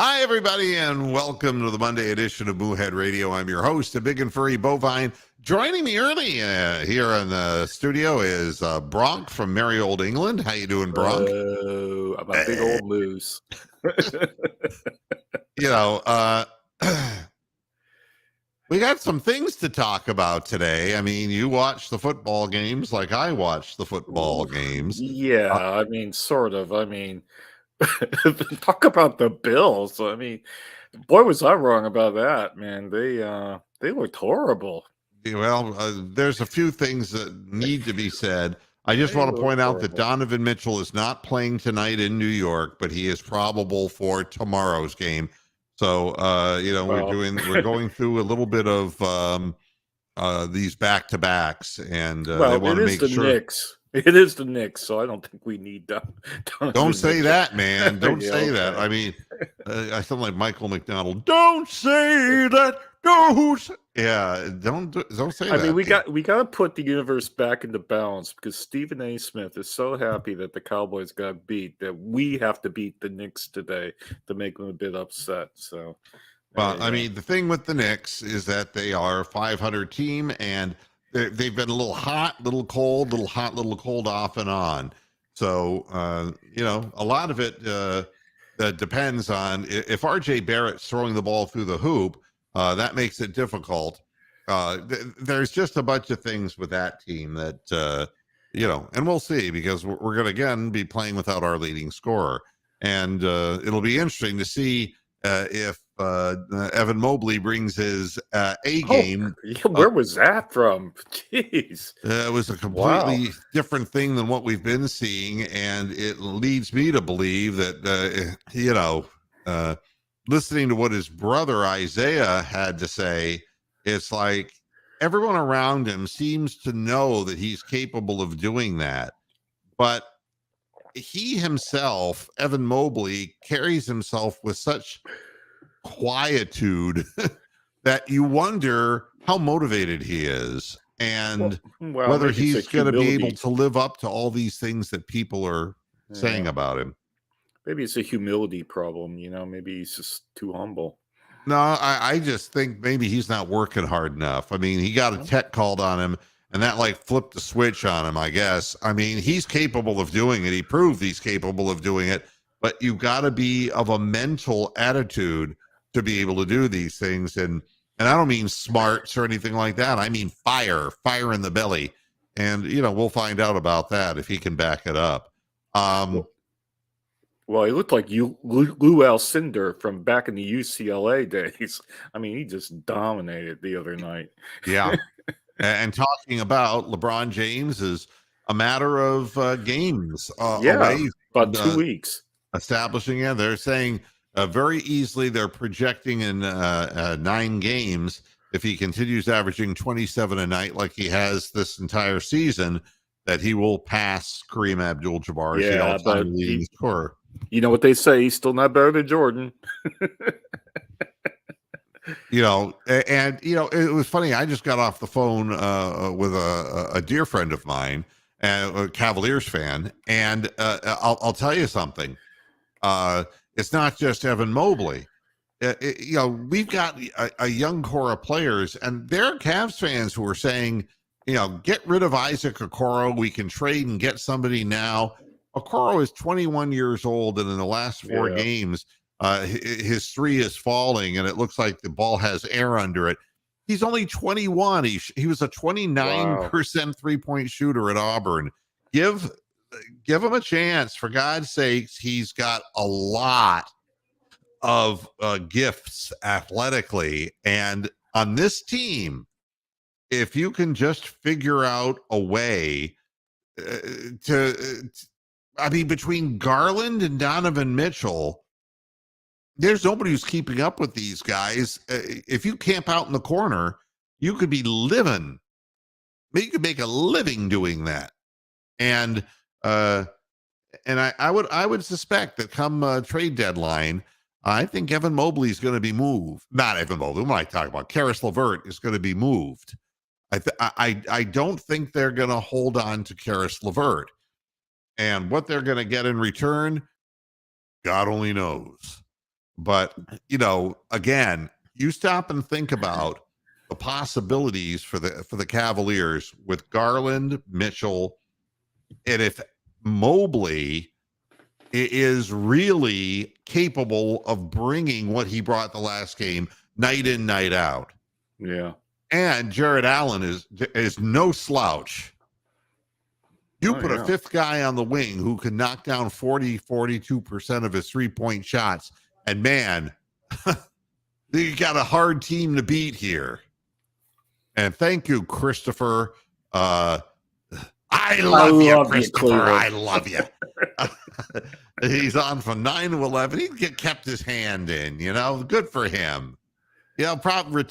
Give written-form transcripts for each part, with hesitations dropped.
Hi, everybody, and welcome to the Monday edition of Moohead Radio. I'm your host, the big and furry bovine. Joining me early here in the studio is Bronk from merry old England. How you doing, Bronk? Oh, I'm a big old moose. You know, we got some things to talk about today. I mean, you watch the football games like I watch the football games. Yeah, I mean, sort of. I mean, talk about the Bills. I mean, boy, was I wrong about that, man. They looked horrible. Well, there's a few things that need to be said. I just They want to looked point out that horrible. Donovan Mitchell is not playing tonight in New York, but he is probable for tomorrow's game. So, Well, we're going through a little bit of these back to backs, and they well, want it to is make the sure. Knicks. It is the Knicks, so I don't think we need Don't Donovan say Mitchell. that, man. Don't Yeah, say that. okay. I mean, I sound like Michael McDonald. Don't say that. Don't. Yeah, don't say I mean, that. we got to put the universe back into balance because Stephen A. Smith is so happy that the Cowboys got beat that we have to beat the Knicks today to make them a bit upset. So there Well, you I go. mean, the thing with the Knicks is that they are a 500 team, and they've been a little hot, little cold, little hot, little cold, off and on. So, a lot of it that depends on if R.J. Barrett's throwing the ball through the hoop. That makes it difficult. There's just a bunch of things with that team that and we'll see because we're going to again be playing without our leading scorer, and it'll be interesting to see if Evan Mobley brings his A Oh, game. yeah, Uh, where was that from? Jeez. it was a Wow. completely different thing than what we've been seeing, and it leads me to believe that listening to what his brother Isaiah had to say, it's like everyone around him seems to know that he's capable of doing that, but he himself, Evan Mobley, carries himself with such quietude that you wonder how motivated he is and Well, whether maybe it's a he's going to be able humility. to live up to all these things that people are saying Yeah, about him. maybe it's a humility problem. Maybe he's just too humble. No, I just think maybe he's not working hard enough. I mean, he got a Well, tech called on him, and that like flipped the switch on him, I guess. I mean, he's capable of doing it. He proved he's capable of doing it, but you got to be of a mental attitude to be able to do these things. And I don't mean smarts or anything like that. I mean fire in the belly. And we'll find out about that if he can back it up. well, well, he looked like Lou Alcindor from back in the UCLA days. I mean, he just dominated the other night. Yeah. And talking about LeBron James is a matter of games Yeah, away about from 2 weeks. establishing. Yeah, they're saying very easily they're projecting in 9 games if he continues averaging 27 a night like he has this entire season, that he will pass Kareem Abdul-Jabbar as the Yeah, all-time but leading scorer. you know what they say, he's still not better than Jordan. It was funny. I just got off the phone with a dear friend of mine, a Cavaliers fan, and I'll tell you something. It's not just Evan Mobley. We've got a young core of players, and there are Cavs fans who are saying, get rid of Isaac Okoro. We can trade and get somebody now. Okoro is 21 years old, and in the last 4 games, his three is falling, and it looks like the ball has air under it. He's only 21. He was a Wow. 29% 3-point shooter at Auburn. Give him a chance, for God's sakes. He's got a lot of gifts athletically, and on this team, if you can just figure out a way to I mean, between Garland and Donovan Mitchell, there's nobody who's keeping up with these guys. If you camp out in the corner, you could be living. You could make a living doing that. And I would suspect that come trade deadline, I think Evan Mobley is going to be moved. Not Evan Mobley. What am I talking about? Karis LeVert is going to be moved. I don't think they're going to hold on to Karis LeVert. And what they're going to get in return, God only knows. But, again, you stop and think about the possibilities for the Cavaliers with Garland, Mitchell, and if Mobley is really capable of bringing what he brought the last game night in, night out. Yeah. And Jared Allen is no slouch. You put a fifth guy on the wing who can knock down 42% of his 3-point shots. And man, you got a hard team to beat here. And thank you, Christopher. I love you, Christopher. I love you. He's on from 9 to 11. He kept his hand in, good for him. Probably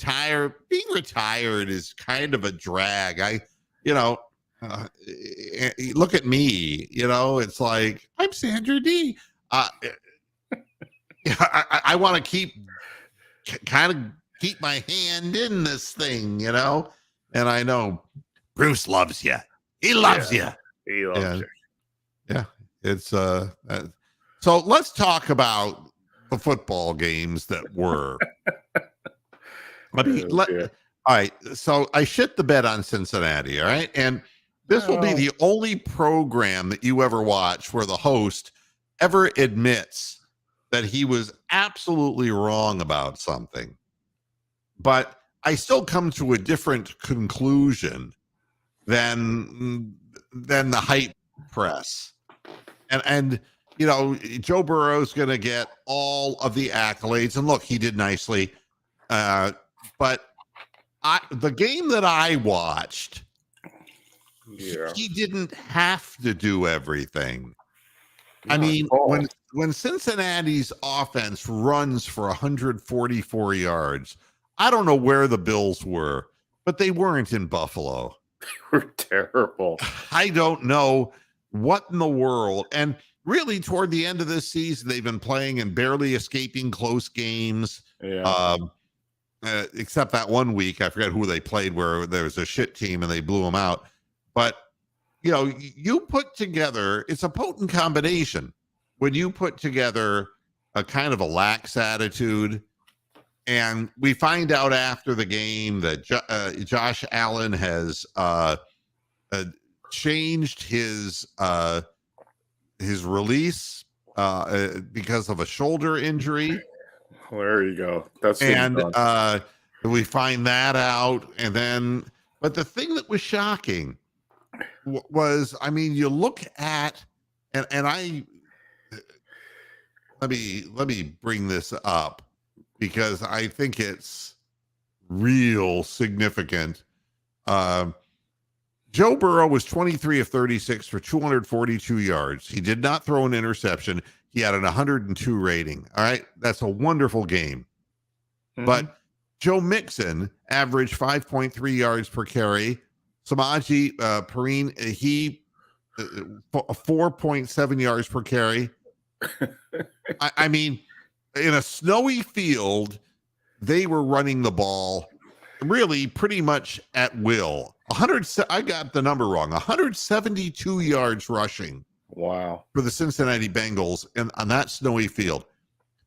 being retired is kind of a drag. Look at me, it's like, I'm Sandra D. I want to keep my hand in this thing, and I know Bruce loves you. He loves you. He loves you. Yeah. It's so let's talk about the football games that were. All right. So I shit the bed on Cincinnati. All right. And this will be the only program that you ever watch where the host ever admits that he was absolutely wrong about something. But I still come to a different conclusion than the hype press. And Joe Burrow's going to get all of the accolades. And look, he did nicely. But the game that I watched, he didn't have to do everything. I mean, when Cincinnati's offense runs for 144 yards, I don't know where the Bills were, but they weren't in Buffalo. They were terrible. I don't know what in the world. And really, toward the end of this season, they've been playing and barely escaping close games. Yeah. Except that one week, I forget who they played, where there was a shit team and they blew them out. But, you put together, it's a potent combination when you put together a kind of a lax attitude. And we find out after the game that Josh Allen has changed his release because of a shoulder injury. Well, there you go. We find that out, but the thing that was shocking was, you look at and let me bring this up because I think it's real significant. Joe Burrow was 23 of 36 for 242 yards. He did not throw an interception. He had an 102 rating. All right. That's a wonderful game. Mm-hmm. But Joe Mixon averaged 5.3 yards per carry. Samaje Perine, he 4.7 yards per carry. I mean, in a snowy field, they were running the ball really pretty much at will. I got the number wrong. 172 yards rushing. Wow. For the Cincinnati Bengals on that snowy field.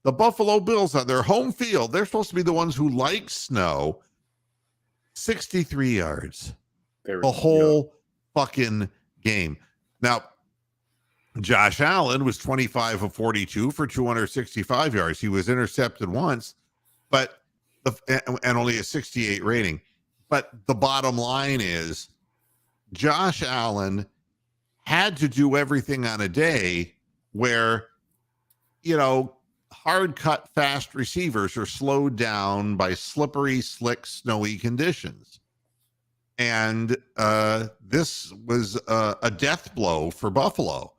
The Buffalo Bills on their home field, they're supposed to be the ones who like snow. 63 yards. The whole fucking game. Now, Josh Allen was 25 of 42 for 265 yards. He was intercepted once, but and only a 68 rating. But the bottom line is Josh Allen had to do everything on a day where, hard cut fast receivers are slowed down by slippery, slick, snowy conditions. And this was a death blow for Buffalo.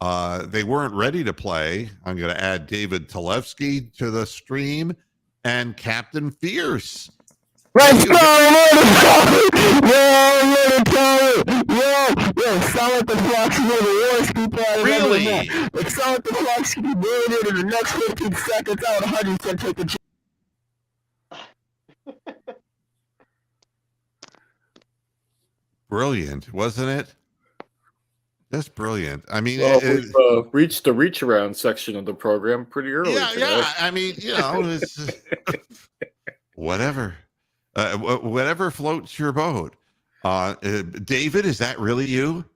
They weren't ready to play. I'm going to add David Talevsky to the stream and Captain Fierce. Let's go! Yo, sound like the Fox are the worst people I've really? ever met. Like, sound like the Fox could be doing it in the next 15 seconds. I would 100% take the chance. Brilliant, wasn't it? Just brilliant. I mean, Well, we've reached the reach around section of the program pretty early today. yeah. I mean, it's whatever, whatever floats your boat. David, is that really you?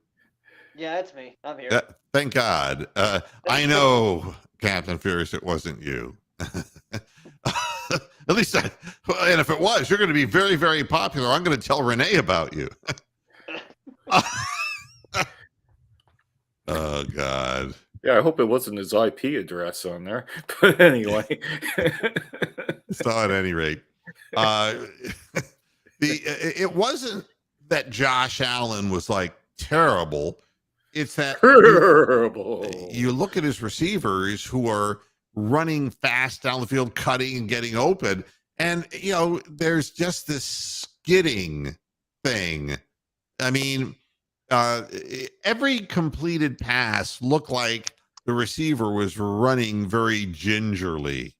Yeah, it's me. I'm here. Thank God. I know, Captain Fierce, it wasn't you. At least, and if it was, you're going to be very, very popular. I'm going to tell Renee about you. Oh, God. Yeah, I hope it wasn't his IP address on there. But anyway. So at any rate, it wasn't that Josh Allen was like terrible. It's that terrible. You look at his receivers who are running fast down the field, cutting and getting open. And, there's just this skidding thing. I mean, every completed pass looked like the receiver was running very gingerly.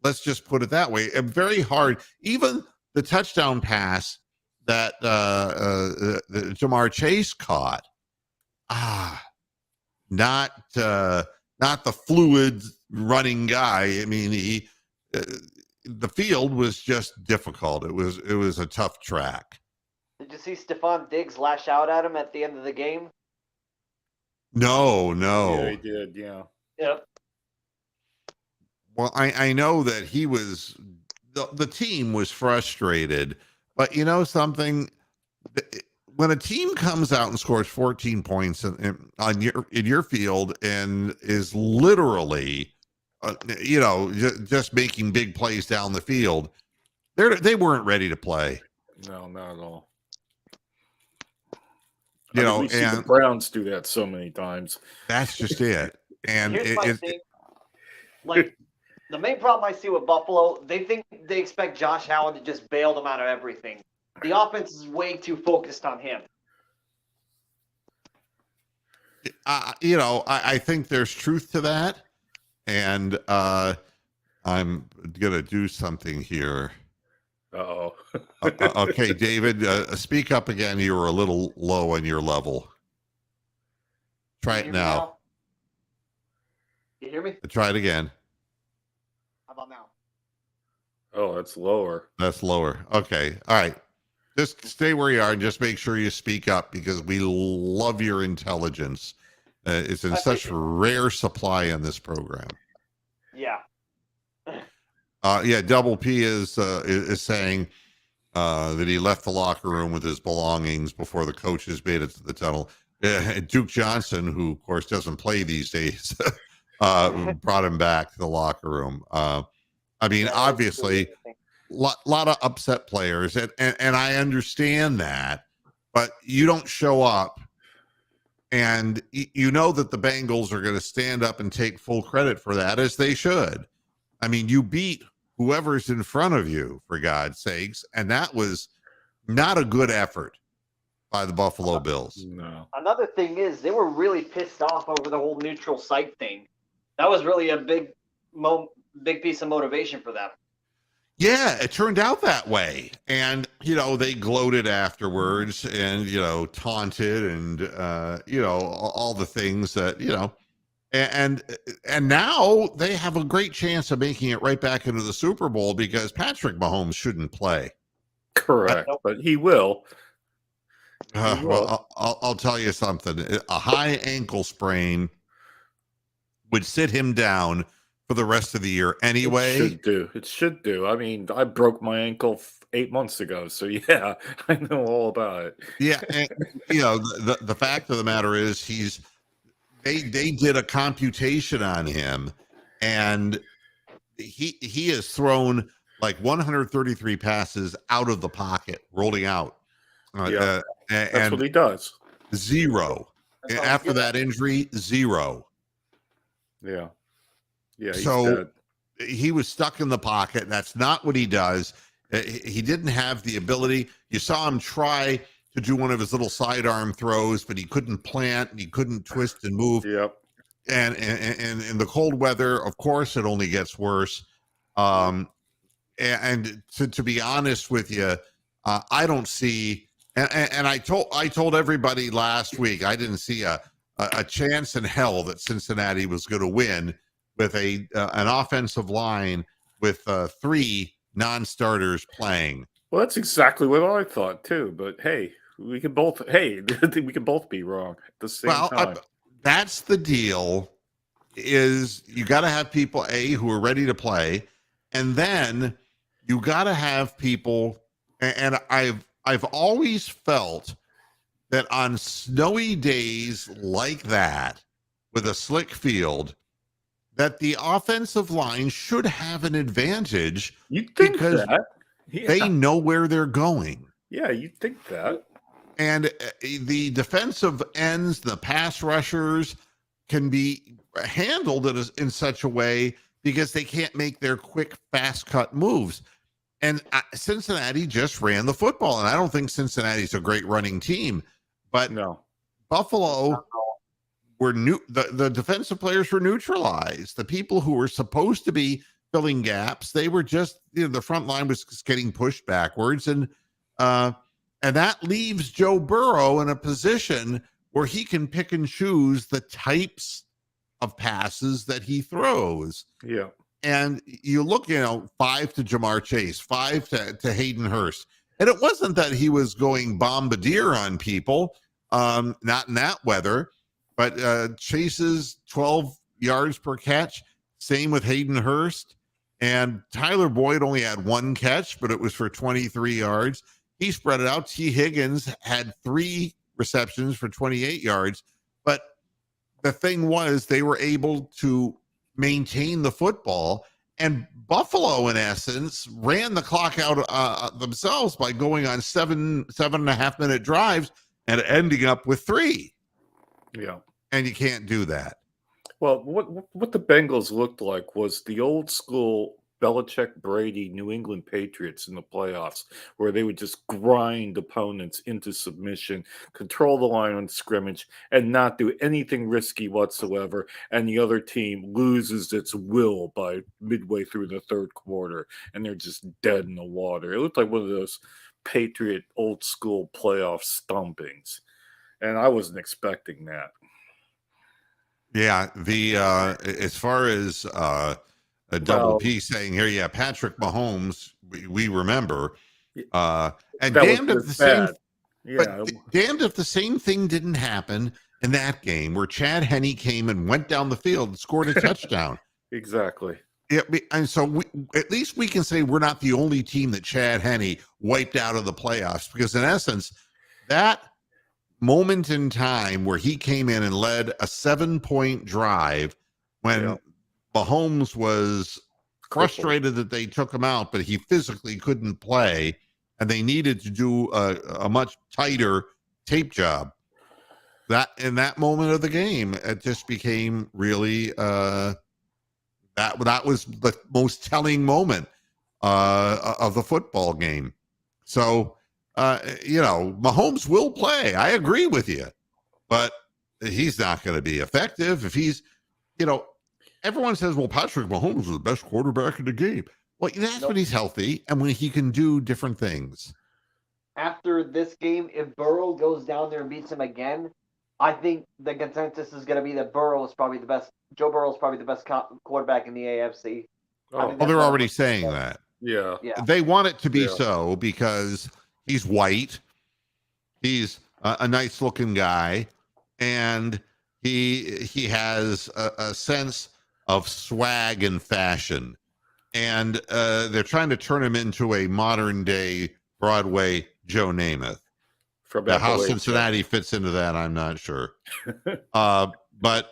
Let's just put it that way. Very hard. Even the touchdown pass that Jamar Chase caught, not the fluid running guy. I mean, the field was just difficult. It was a tough track. Did you see Stephon Diggs lash out at him at the end of the game? No. Yeah, he did, yeah. Yep. Well, I know that he was, the team was frustrated, but you know something? When a team comes out and scores 14 points in your field and is literally, just making big plays down the field, they weren't ready to play. No, not at all. We see the Browns do that so many times. That's just it. And here's my thing. Like, the main problem I see with Buffalo, they expect Josh Allen to just bail them out of everything. The offense is way too focused on him. I think there's truth to that. And I'm going to do something here. Uh-oh. Okay, David, speak up again. You were a little low on your level. Try it now. You hear me? Try it again. How about now? Oh, that's lower. That's lower. Okay. All right. Just stay where you are and just make sure you speak up because we love your intelligence. It's in such rare supply in this program. Yeah. Double P is saying that he left the locker room with his belongings before the coaches made it to the tunnel. Duke Johnson, who of course doesn't play these days, brought him back to the locker room. Obviously, lot of upset players, and I understand that, but you don't show up, and you know that the Bengals are going to stand up and take full credit for that, as they should. I mean, you beat whoever's in front of you, for God's sakes, and that was not a good effort by the Buffalo Bills. No. Another thing is they were really pissed off over the whole neutral site thing. That was really a big piece of motivation for them. Yeah, it turned out that way. And, they gloated afterwards and, taunted and, all the things that, and now they have a great chance of making it right back into the Super Bowl because Patrick Mahomes shouldn't play. Correct, but he will. Well, I'll tell you something. A high ankle sprain would sit him down for the rest of the year anyway. It should do. I mean, I broke my ankle 8 months ago, so yeah, I know all about it. Yeah, and, the fact of the matter is they did a computation on him, and he has thrown like 133 passes out of the pocket, rolling out. That's what he does. Zero. After that injury, zero. Yeah. Yeah. So he was stuck in the pocket. That's not what he does. He didn't have the ability. You saw him try to do one of his little sidearm throws, but he couldn't plant and he couldn't twist and move. Yep. And in the cold weather, of course, it only gets worse. And to be honest with you, I don't see. And I told everybody last week I didn't see a a chance in hell that Cincinnati was going to win with an offensive line with 3 non-starters playing. Well, that's exactly what I thought too. But hey, we can both be wrong at the same time. That's the deal. Is you got to have people who are ready to play, and then you got to have people. And I've always felt that on snowy days like that, with a slick field, that the offensive line should have an advantage. You think because that? Yeah. they know where they're going. Yeah, you think that. And the defensive ends, the pass rushers can be handled in such a way because they can't make their quick, fast cut moves. And Cincinnati just ran the football. And I don't think Cincinnati's a great running team, but No. Buffalo were the defensive players were neutralized. The people who were supposed to be filling gaps, they were just, the front line was just getting pushed backwards. And that leaves Joe Burrow in a position where he can pick and choose the types of passes that he throws. Yeah. And you look, 5 to Jamar Chase, 5 to Hayden Hurst. And it wasn't that he was going bombardier on people, not in that weather, but Chase's 12 yards per catch, same with Hayden Hurst. And Tyler Boyd only had 1 catch, but it was for 23 yards. He spread it out. T. Higgins had 3 receptions for 28 yards. But the thing was, they were able to maintain the football. And Buffalo, in essence, ran the clock out themselves by going on 7.5 minute drives and ending up with 3. Yeah. And you can't do that. Well, what the Bengals looked like was the old school Belichick Brady New England Patriots in the playoffs, where they would just grind opponents into submission, control the line on scrimmage, and not do anything risky whatsoever. And the other team loses its will by midway through the third quarter, and they're just dead in the water. It looked like one of those Patriot old school playoff stompings, and I wasn't expecting that. Yeah, as far as a double P saying here, yeah, Patrick Mahomes, we remember, and damned if the same thing didn't happen in that game where Chad Henne came and went down the field and scored a touchdown. Exactly. Yeah, and so at least we can say we're not the only team that Chad Henne wiped out of the playoffs, because in essence, that moment in time where he came in and led a 7-point drive when Mahomes was frustrated that they took him out, but he physically couldn't play, and they needed to do a much tighter tape job. That in that moment of the game, it just became really that was the most telling moment of the football game. So Mahomes will play. I agree with you, but he's not going to be effective if he's, everyone says, well, Patrick Mahomes was the best quarterback in the game. Well, that's when he's healthy and when he can do different things. After this game, if Burrow goes down there and beats him again, I think the consensus is going to be that Joe Burrow is probably the best quarterback in the AFC. Oh, they're already saying that. Yeah. They want it to be so because he's white. He's a nice looking guy. And he has a sense of swag and fashion. And they're trying to turn him into a modern day Broadway Joe Namath. How Cincinnati fits into that, I'm not sure. But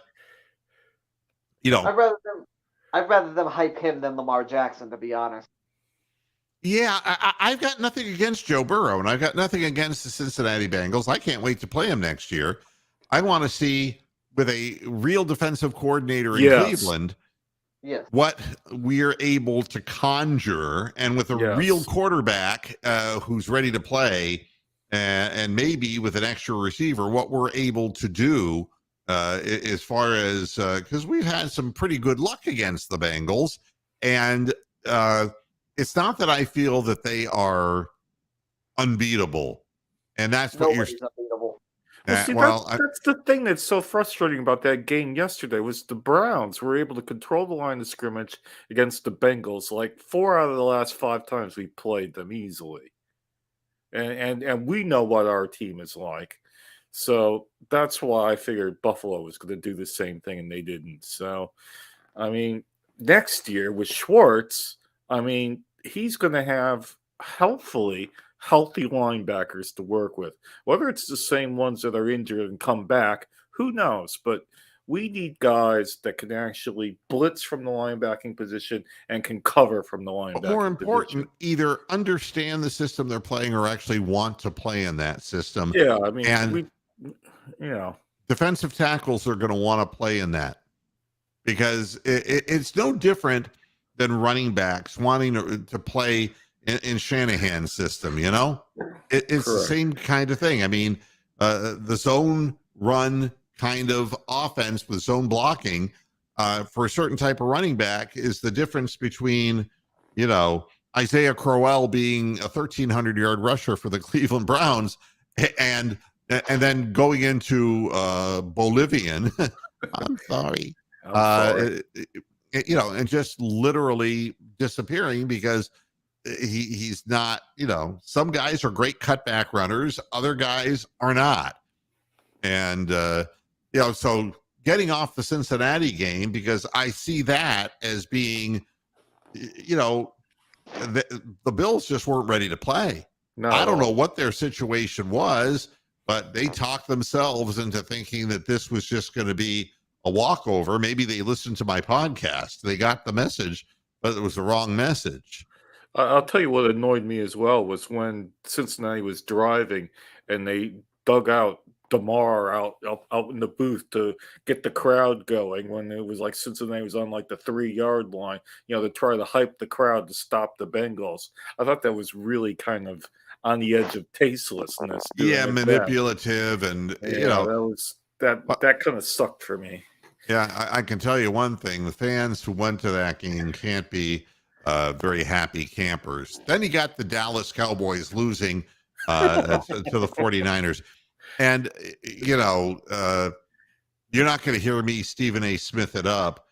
I'd rather them hype him than Lamar Jackson, to be honest. Yeah, I've got nothing against Joe Burrow, and I've got nothing against the Cincinnati Bengals. I can't wait to play him next year. I want to see, with a real defensive coordinator in Cleveland, what we're able to conjure, and with a real quarterback who's ready to play, and maybe with an extra receiver, what we're able to do as far as, because we've had some pretty good luck against the Bengals, and it's not that I feel that they are unbeatable, and that's what Nobody's unbeatable. Well, see, that's the thing that's so frustrating about that game yesterday was the Browns were able to control the line of scrimmage against the Bengals like 4 out of the last 5 times we played them easily. And we know what our team is like. So that's why I figured Buffalo was going to do the same thing, and they didn't. So, I mean, next year with Schwartz, I mean, he's going to have hopefully healthy linebackers to work with. Whether it's the same ones that are injured and come back, who knows? But we need guys that can actually blitz from the linebacking position and can cover from the linebacking But more important, position. either understand the system they're playing or actually want to play in that system. Yeah, I mean, And defensive tackles are going to want to play in that because it's no different than running backs wanting to play in Shanahan's system. You know, it's Correct. the same kind of thing. I mean, the zone run kind of offense with zone blocking for a certain type of running back is the difference between, you know, Isaiah Crowell being a 1,300-yard rusher for the Cleveland Browns and then going into Bolivian. I'm sorry. You know, and just literally disappearing because he's not, you know, some guys are great cutback runners, other guys are not. And, you know, so getting off the Cincinnati game, because I see that as being, you know, the Bills just weren't ready to play. I don't know what their situation was, but they talked themselves into thinking that this was just going to be a walkover. Maybe they listened to my podcast. They got the message, but it was the wrong message. I'll tell you what annoyed me as well was when Cincinnati was driving and they dug out DeMar out in the booth to get the crowd going when it was like Cincinnati was on like the 3-yard line, you know, to try to hype the crowd to stop the Bengals. I thought that was really kind of on the edge of tastelessness. Yeah, manipulative, and you know, that kind of sucked for me. Yeah, I can tell you one thing: the fans who went to that game can't be very happy campers. Then you got the Dallas Cowboys losing to the 49ers. And, you know, you're not going to hear me Stephen A. Smith it up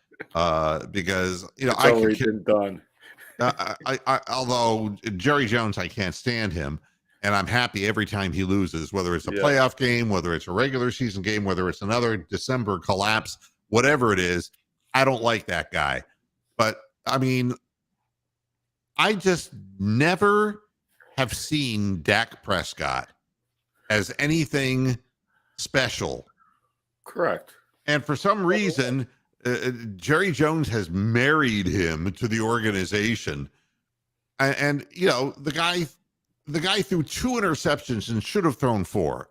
because, you know, it's already been done. Although Jerry Jones, I can't stand him. And I'm happy every time he loses, whether it's a playoff game, whether it's a regular season game, whether it's another December collapse, whatever it is. I don't like that guy. But, I mean, I just never have seen Dak Prescott as anything special. Correct. And for some reason, Jerry Jones has married him to the organization. And you know, the guy threw 2 interceptions and should have thrown 4.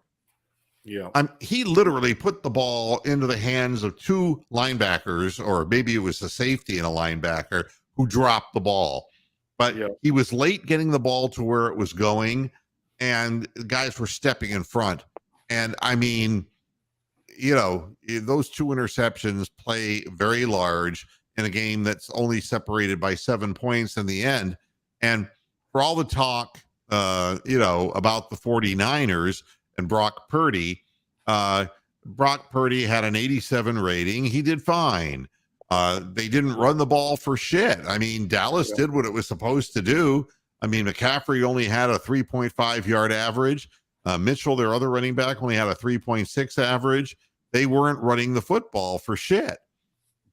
Yeah. He literally put the ball into the hands of 2 linebackers, or maybe it was a safety and a linebacker, who dropped the ball. But he was late getting the ball to where it was going, and guys were stepping in front. And I mean, you know, those 2 interceptions play very large in a game that's only separated by 7 points in the end. And for all the talk, you know, about the 49ers and Brock Purdy had an 87 rating. He did fine. They didn't run the ball for shit. I mean, Dallas did what it was supposed to do. I mean, McCaffrey only had a 3.5 yard average. Mitchell, their other running back, only had a 3.6 average. They weren't running the football for shit.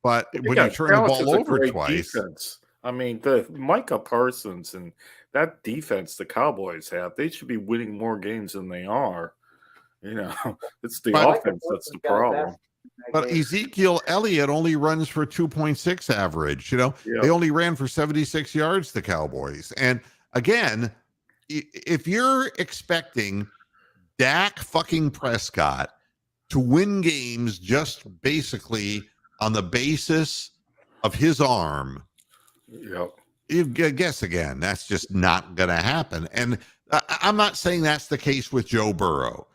But when you turn the ball over twice. Defense. I mean, the Micah Parsons and that defense the Cowboys have, they should be winning more games than they are. You know, it's the offense that's the problem. But Ezekiel Elliott only runs for 2.6 average. You know, they only ran for 76 yards, the Cowboys. And again, if you're expecting Dak fucking Prescott to win games just basically on the basis of his arm, you guess again, that's just not going to happen. And I'm not saying that's the case with Joe Burrow,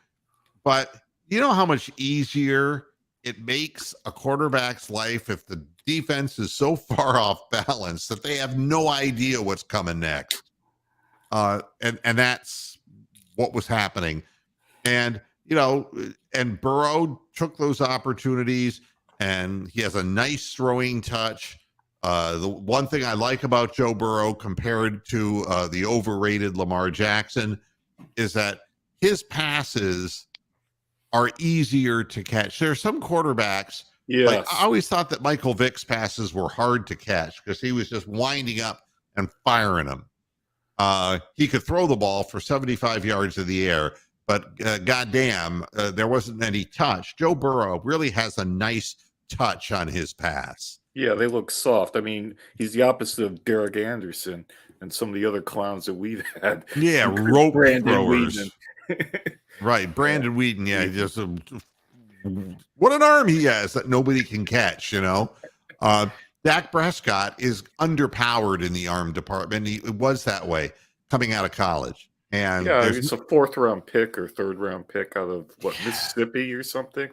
but you know how much easier it makes a quarterback's life if the defense is so far off balance that they have no idea what's coming next. And that's what was happening. And and Burrow took those opportunities, and he has a nice throwing touch. The one thing I like about Joe Burrow compared to the overrated Lamar Jackson is that his passes are easier to catch. There are some quarterbacks. Yes. Like, I always thought that Michael Vick's passes were hard to catch because he was just winding up and firing them. He could throw the ball for 75 yards in the air, but goddamn, there wasn't any touch. Joe Burrow really has a nice touch on his pass. Yeah, they look soft. I mean, he's the opposite of Derek Anderson and some of the other clowns that we've had. Yeah, rope Brandon throwers. Weeden. Right, Brandon Weeden. Yeah, just what an arm he has that nobody can catch. Dak Prescott is underpowered in the arm department. He was that way coming out of college. And yeah, it's a 4th-round pick or 3rd-round pick out of Mississippi or something.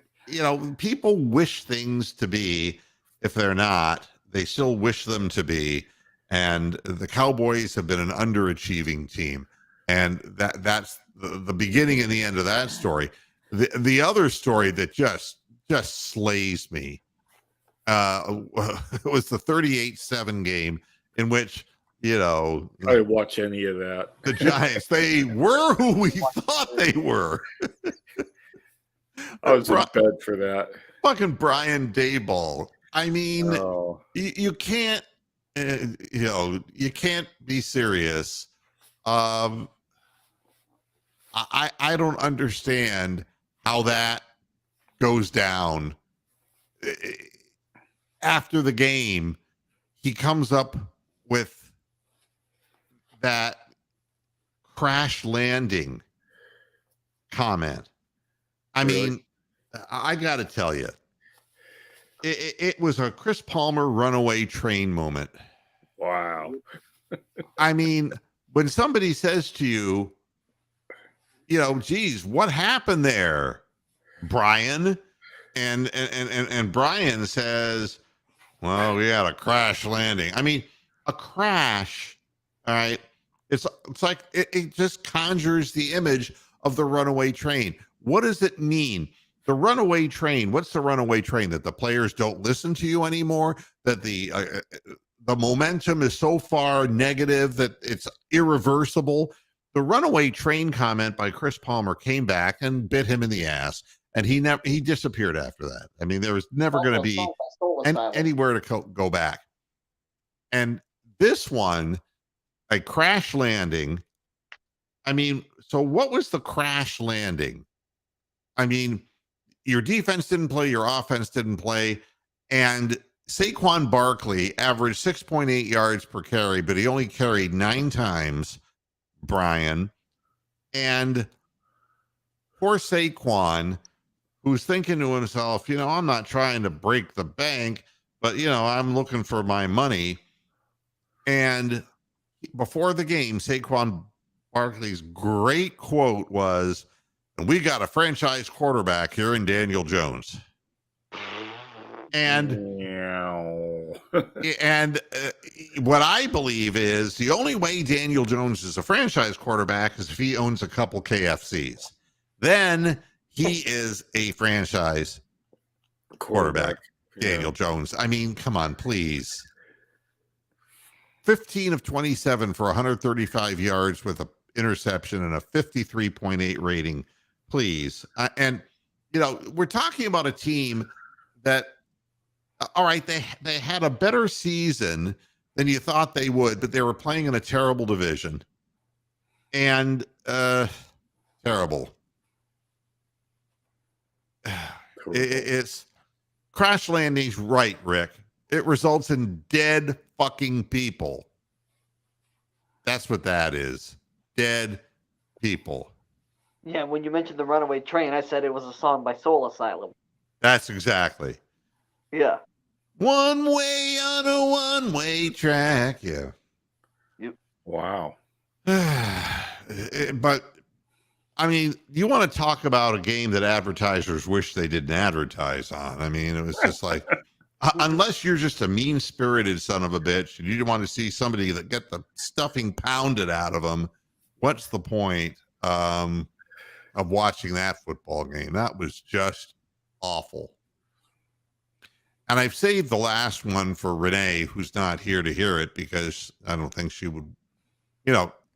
People wish things to be. If they're not, they still wish them to be. And the Cowboys have been an underachieving team. And that's the beginning and the end of that story. The other story that just slays me was the 38-7 game in which, I didn't watch any of that. The Giants, they were who we thought they were. I was in bed for that. Fucking Brian Daboll. I mean, you can't, you can't be serious. I don't understand how that goes down. After the game, he comes up with that crash landing comment. I mean, I got to tell you, it was a Chris Palmer runaway train moment. Wow. I mean, when somebody says to you, geez, what happened there, Brian? And Brian says, well, we had a crash landing. I mean, a crash, all right? It's like it just conjures the image of the runaway train. What does it mean? The runaway train, what's the runaway train? That the players don't listen to you anymore? That the momentum is so far negative that it's irreversible? The runaway train comment by Chris Palmer came back and bit him in the ass, and he disappeared after that. I mean, there was never going to be anywhere to go back. And this one, a crash landing. I mean, so what was the crash landing? I mean, your defense didn't play, your offense didn't play, and Saquon Barkley averaged 6.8 yards per carry, but he only carried 9 times, Brian. And poor Saquon, who's thinking to himself, I'm not trying to break the bank, but, I'm looking for my money. And before the game, Saquon Barkley's great quote was, we got a franchise quarterback here in Daniel Jones. And what I believe is the only way Daniel Jones is a franchise quarterback is if he owns a couple KFCs. Then he is a franchise quarterback. Daniel Jones. I mean, come on, please. 15 of 27 for 135 yards with an interception and a 53.8 rating. Please. And, we're talking about a team that, all right, they had a better season than you thought they would, but they were playing in a terrible division. And terrible. It's crash landings, right, Rick? It results in dead fucking people. That's what that is. Dead people. Yeah, when you mentioned the runaway train, I said it was a song by Soul Asylum. That's exactly. Yeah. One way on a one-way track. Yeah. Yep. Wow. But, I mean, you want to talk about a game that advertisers wish they didn't advertise on. I mean, it was just like, unless you're just a mean-spirited son of a bitch and you don't want to see somebody that get the stuffing pounded out of them, what's the point? of watching that football game. That was just awful. And I've saved the last one for Renee, who's not here to hear it because I don't think she would,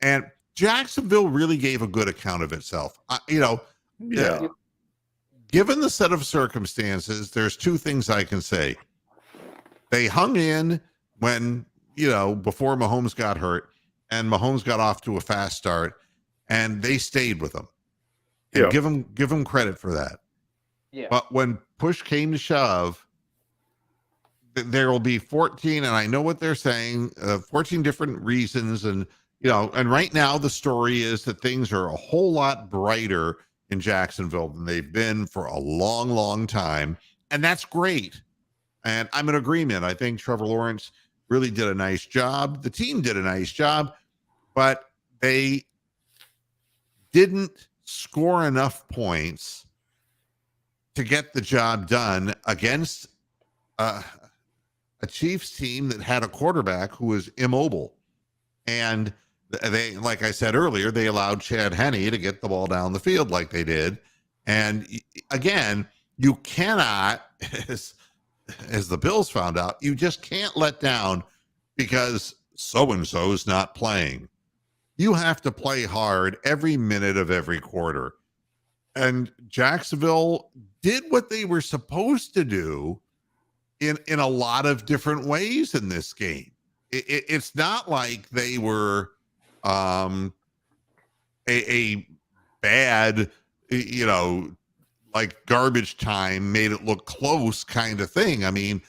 and Jacksonville really gave a good account of itself. Yeah. Given the set of circumstances, there's two things I can say. They hung in when, before Mahomes got hurt, and Mahomes got off to a fast start, and they stayed with him. And give them credit for that. Yeah. But when push came to shove, there will be 14, and I know what they're saying, 14 different reasons. And, and right now the story is that things are a whole lot brighter in Jacksonville than they've been for a long, long time. And that's great. And I'm in agreement. I think Trevor Lawrence really did a nice job. The team did a nice job, but they didn't score enough points to get the job done against a Chiefs team that had a quarterback who was immobile. And they, like I said earlier, they allowed Chad Henne to get the ball down the field like they did. And again, you cannot, as the Bills found out, you just can't let down because so-and-so is not playing. You have to play hard every minute of every quarter. And Jacksonville did what they were supposed to do in a lot of different ways in this game. It's not like they were a bad, like garbage time made it look close kind of thing. I mean,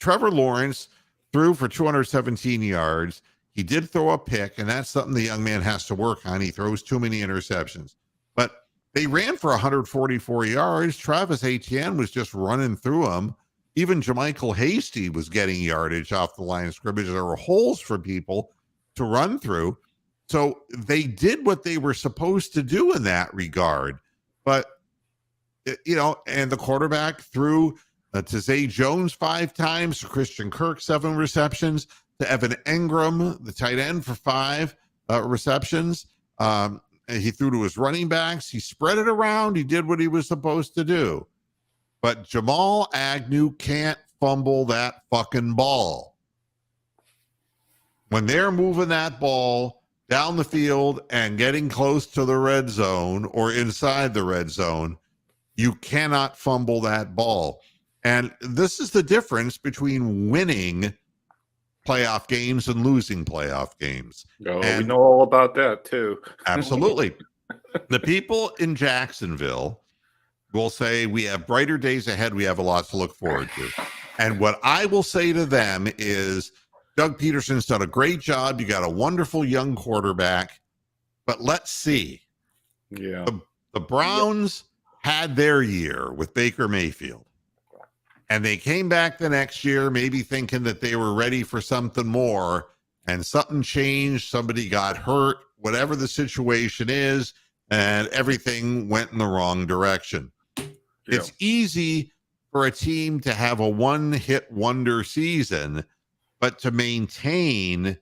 Trevor Lawrence threw for 217 yards. He did throw a pick, and that's something the young man has to work on. He throws too many interceptions. But they ran for 144 yards. Travis Etienne was just running through them. Even Jermichael Hasty was getting yardage off the line of scrimmage. There were holes for people to run through. So they did what they were supposed to do in that regard. But, and the quarterback threw to Zay Jones 5 times, to Christian Kirk 7 receptions, to Evan Engram, the tight end, for 5 receptions. And he threw to his running backs. He spread it around. He did what he was supposed to do. But Jamal Agnew can't fumble that fucking ball. When they're moving that ball down the field and getting close to the red zone or inside the red zone, you cannot fumble that ball. And this is the difference between winning playoff games and losing playoff games. Oh, and we know all about that too. Absolutely. The people in Jacksonville will say we have brighter days ahead. We have a lot to look forward to. And what I will say to them is Doug Peterson's done a great job. You got a wonderful young quarterback, but let's see. Yeah. The Browns had their year with Baker Mayfield. And they came back the next year, maybe thinking that they were ready for something more, and something changed. Somebody got hurt, whatever the situation is, and everything went in the wrong direction. Yeah. It's easy for a team to have a one-hit wonder season, but to maintain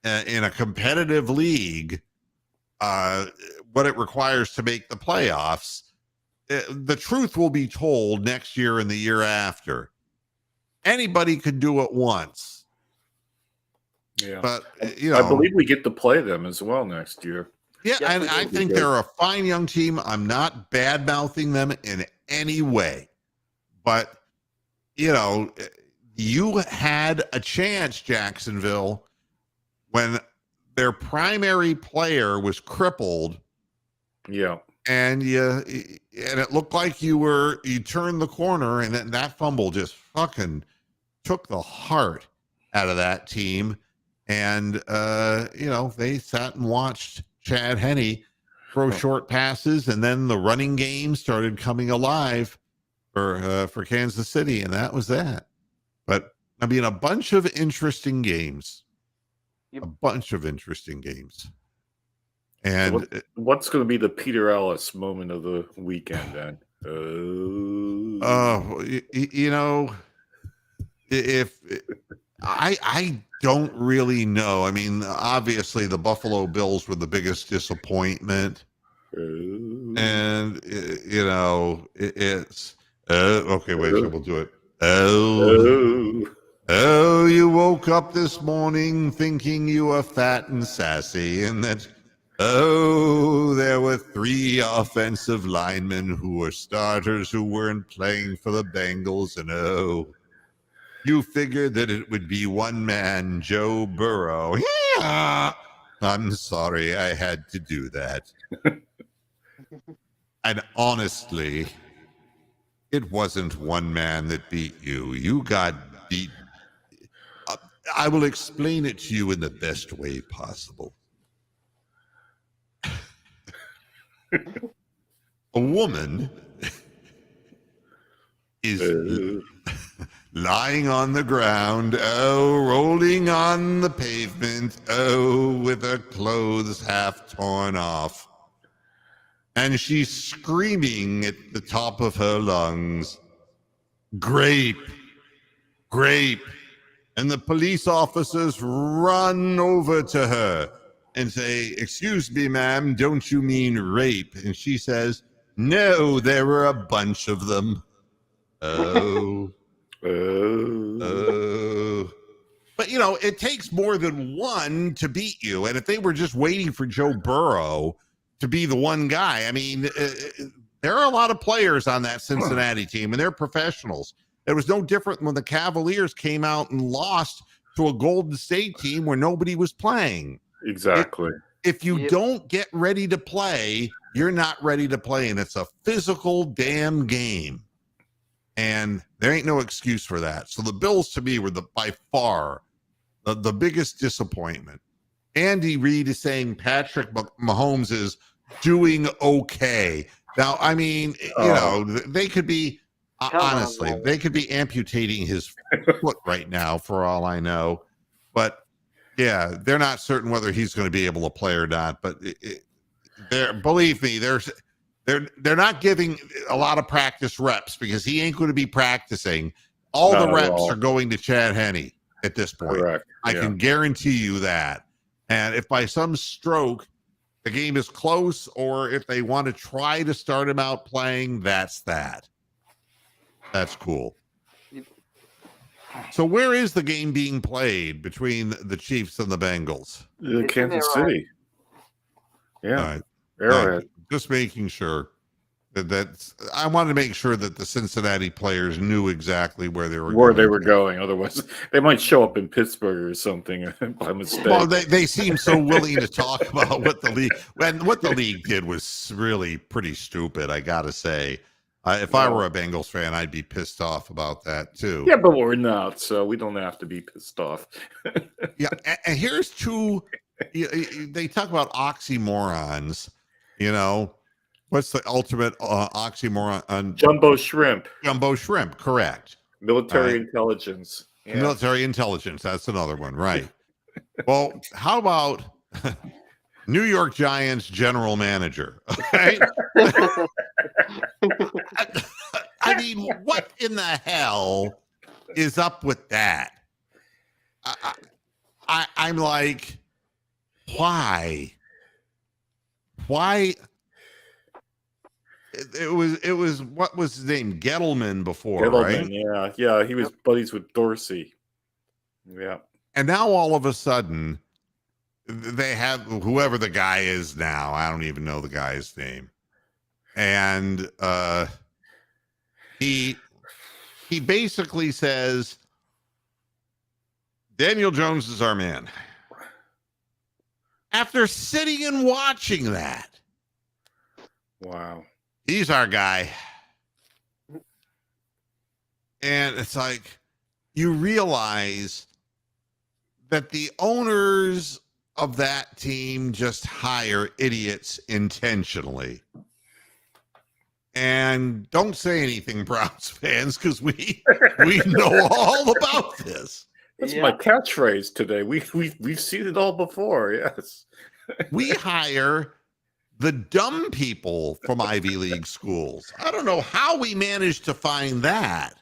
in a competitive league what it requires to make the playoffs, the truth will be told next year and the year after. Anybody could do it once. Yeah. But, I believe we get to play them as well next year. Yeah, yes, and I think they're a fine young team. I'm not bad-mouthing them in any way. But, you had a chance, Jacksonville, when their primary player was crippled. Yeah. And it looked like you turned the corner, and that fumble just fucking took the heart out of that team. And, they sat and watched Chad Henne throw short passes, and then the running game started coming alive for Kansas City, and that was that. But, I mean, a bunch of interesting games. Yep. A bunch of interesting games. And what's going to be the Peter Ellis moment of the weekend then? If I don't really know. I mean, obviously the Buffalo Bills were the biggest disappointment. And it's okay. Wait, we'll do it. Oh, you woke up this morning thinking you were fat and sassy, and that, there were 3 offensive linemen who were starters who weren't playing for the Bengals, and you figured that it would be one man, Joe Burrow. Yeah. I'm sorry I had to do that. And honestly, it wasn't one man that beat you. You got beat. I will explain it to you in the best way possible. A woman is lying on the ground, rolling on the pavement, with her clothes half torn off. And she's screaming at the top of her lungs, "Grape, grape." And the police officers run over to her and say, "Excuse me, ma'am, don't you mean rape?" And she says, "No, there were a bunch of them." But, it takes more than one to beat you. And if they were just waiting for Joe Burrow to be the one guy, I mean, there are a lot of players on that Cincinnati team, and they're professionals. It was no different when the Cavaliers came out and lost to a Golden State team where nobody was playing. Exactly. If you don't get ready to play, you're not ready to play, and it's a physical damn game. And there ain't no excuse for that. So the Bills, to me, were by far the biggest disappointment. Andy Reid is saying Patrick Mahomes is doing okay. Now, I mean, they could be, honestly, they could be amputating his foot right now for all I know. But, yeah, they're not certain whether he's going to be able to play or not. But believe me, they're not giving a lot of practice reps because he ain't going to be practicing. All the reps are going to Chad Henne at this point. Correct. I can guarantee you that. And if by some stroke the game is close, or if they want to try to start him out playing, that's that. That's cool. So where is the game being played between the Chiefs and the Bengals? Kansas City. Yeah. All right. Arrowhead. Just making sure that's. I wanted to make sure that the Cincinnati players knew exactly where they were going. Otherwise, they might show up in Pittsburgh or something by mistake. Well, they seem so willing to talk about what the league. And what the league did was really pretty stupid, I got to say. If I were a Bengals fan, I'd be pissed off about that too. Yeah, but we're not, so we don't have to be pissed off. Yeah, and here's two. They talk about oxymorons. What's the ultimate oxymoron? Jumbo shrimp. Jumbo shrimp, correct. Military intelligence. Yeah. Military intelligence, that's another one, right. Well, how about New York Giants general manager? Okay? I mean, what in the hell is up with that? I'm like, why? It was what was his name? Gettleman before, right? Yeah. He was buddies with Dorsey. Yeah. And now all of a sudden, they have whoever the guy is now. I don't even know the guy's name. And he basically says, Daniel Jones is our man. After sitting and watching that. Wow. He's our guy. And it's like, you realize that the owners of that team just hire idiots intentionally. And don't say anything, Browns fans, because we know all about this. That's my catchphrase today. We've seen it all before. Yes. We hire the dumb people from Ivy League schools. I don't know how we managed to find that,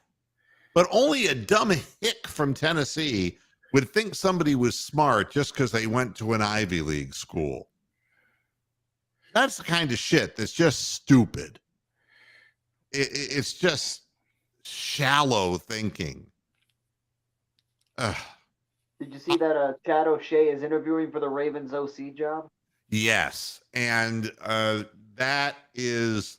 but only a dumb hick from Tennessee would think somebody was smart just because they went to an Ivy League school. That's the kind of shit that's just stupid. It's just shallow thinking. Ugh. Did you see that Chad O'Shea is interviewing for the Ravens OC job? Yes, and that is,